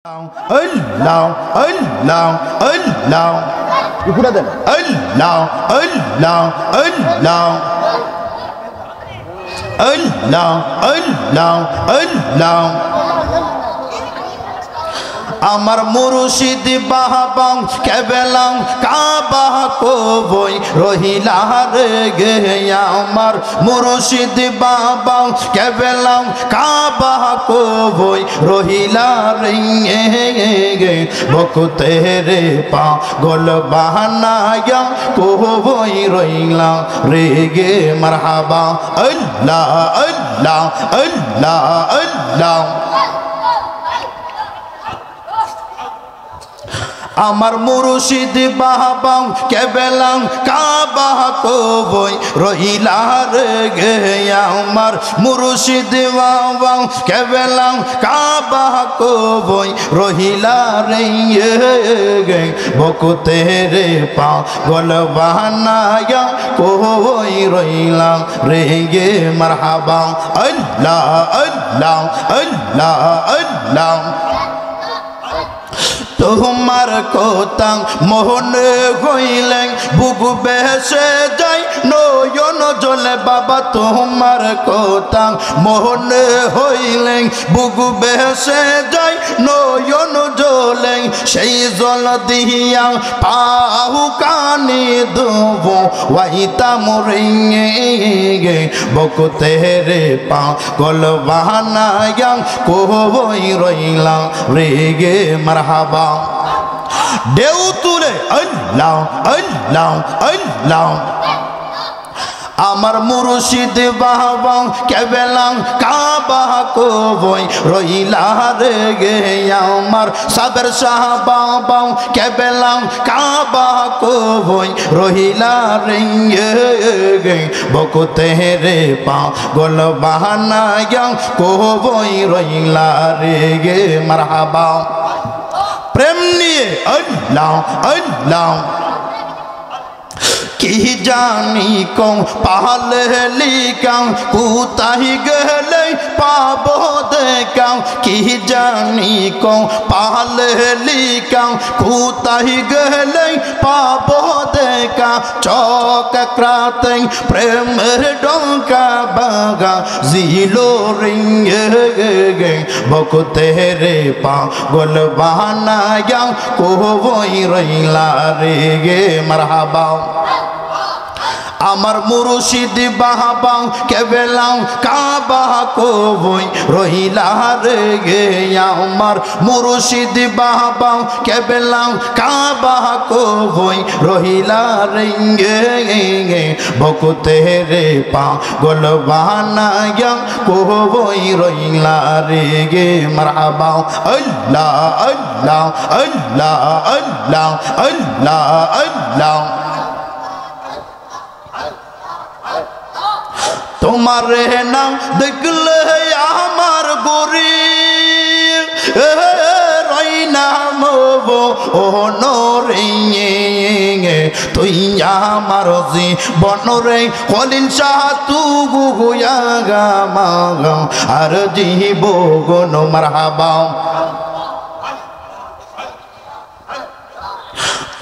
Allah, Allah, Allah. Ikutan dan. Allah, Allah, Allah. Allah, Allah, Allah. আমার মুর্শিদ বাবা কেবলাম কাবা কবই রহিলা রে আমার মুর্শিদ বাবা কেবলাম কাবা কবই রহিলা রে বকুতে রে পাগল বাহানায়া কবই রহিলা রে গে মারহাবা আল্লাহ আল্লাহ আল্লাহ আল্লাহ। আমার মুর্শিদ বাবা কেবলাম কাবা কবই রহিলা রে আমার মুর্শিদ বাবা কেবলাম কাবা কবই রহিলা রে বকুতে রে পাগল বাহানায়া কবই রহিলা রে গে মারহাবা আল্লাহ আল্লাহ আল্লাহ আল্লাহ। তোমার কথা মোহনে হইলেন বুক বেসে যাই নয়ন জলে বাবা তোমার কথা মোহনে হইলেন বুক বেসে যাই নয়ন জলে সেই জল দিয়া পাহু কানি দেব ওয়াইতা মরে বকুতে রে পাগল বাহানায়া কবই রইলা রে গে মারহাবা। ঢেউ তুলে আল্লাহ আল্লাহ আল্লাহ। আমার মুর্শিদ বাবা কেবলাম কাবা কবই রহিলা রে গে আমার সাবের শাহ বাবা কেবলাম কাবা কবই রহিলা রে গে বকুতে রে পাগল বাহানায়া কবই রহিলা রে গে মারহাবা। প্রেম নিয়ে আল্লাহ আল্লাহ। কি জানি কম পাহলে লিকাম কুতাহি গেলে পাবো দেখাম কি জানি কম পাহলে লিকাম কুতাহি গেলে পাবো দেখা চক ক্রাতে প্রেমের ডঙ্কা বাগা জিলো রিঙ্গে গে বকুতে রে পাগল বাহানায়া কবই রহিলা রে গে মারহাবা। আমার মুর্শিদ বাবা কেবলাম কাবা কবই রহিলা রে গে আমার মুর্শিদ বাবা কেবলাম কাবা কবই রহিলা রে গে বকুতে রে পাগল বাহানায়া কবই রহিলা রে গে মারহাবা আল্লাহ আল্লাহ আল্লাহ আল্লাহ আল্লাহ আল্লাহ। তোমার নাম দেখলে আমার গরি রই নাম ও নরে তুই আমার জীবন রে কলিন শাহ তু গুয়া গা মাগা আর জীব গন মারহাবা।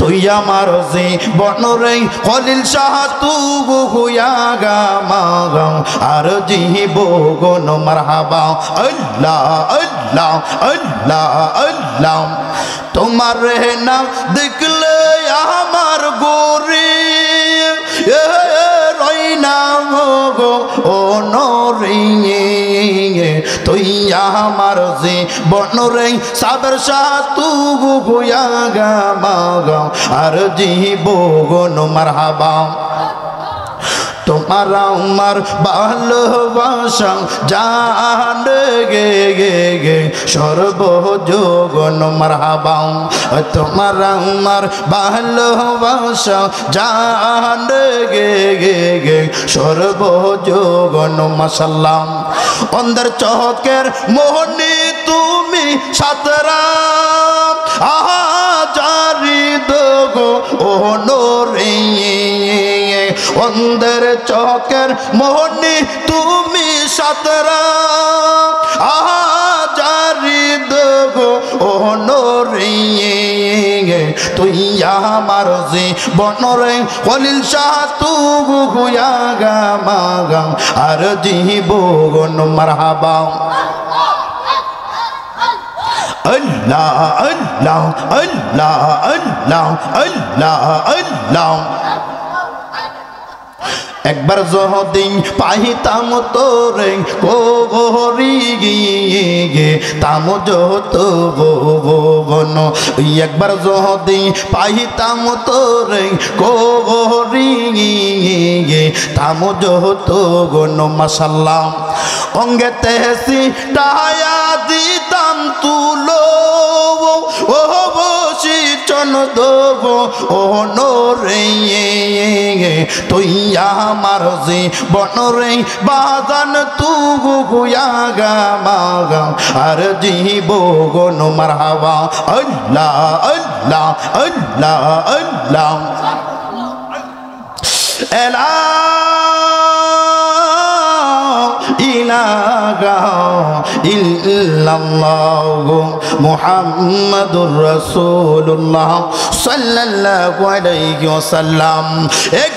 তুই আমার জীবন রে খলিল শাহ তু হুয়া গা মাগা আর জীব গন মারহাবা আল্লাহ আল্লাহ আল্লাহ আল্লাহ। তোমার নাম দেখলে আমার গোরে রই নাম গো ও নরে তুই আমার জীবন রে সাবের শাহ তু হুয়া গা মাগা আর জীব গন মারহাবা। তোমার আমার ভালোবাসা জান গে গে গে সর্বযোগন মারহাবা। তোমার আমার ভালোবাসা জান গে গে গে সর্বযোগন মাশাআল্লাহ। অন্ধের চহকের মোহনী তুমি সাতরা আহা জারি দগো ও নরে অন্ধের চকের মোহনী তুমি সাতরা আহা জারি দগো ও নরে তুই আমার জীবন রে খলিল শাহ তু গুয়া গা মাগা আর জীবন মারহাবা আল্লাহ আল্লাহ আল্লাহ আল্লাহ আল্লাহ আল্লাহ একবার যদি পাইতাম তোরে কোহরি গিয়ে তাম যত ভুবন একবার যদি পাইতাম তোরে কোহরি গিয়ে তাম যত গণ মাশাআল্লাহ অঙ্গেতে সিটায়া দিতাম তুলো ও বসি চন দেব ও নরে তুই আমার জীবন রে বাজান তু গুয়া গা মাগা আর জীবন মারহাবা আল্লাহ আল্লাহ আল্লাহ আল্লাহ এলা ইলাহা ইল্লাল্লাহু মুহাম্মাদুর রাসূলুল্লাহ সাল্লাল্লাহু আলাইহি ওয়াসাল্লাম। এক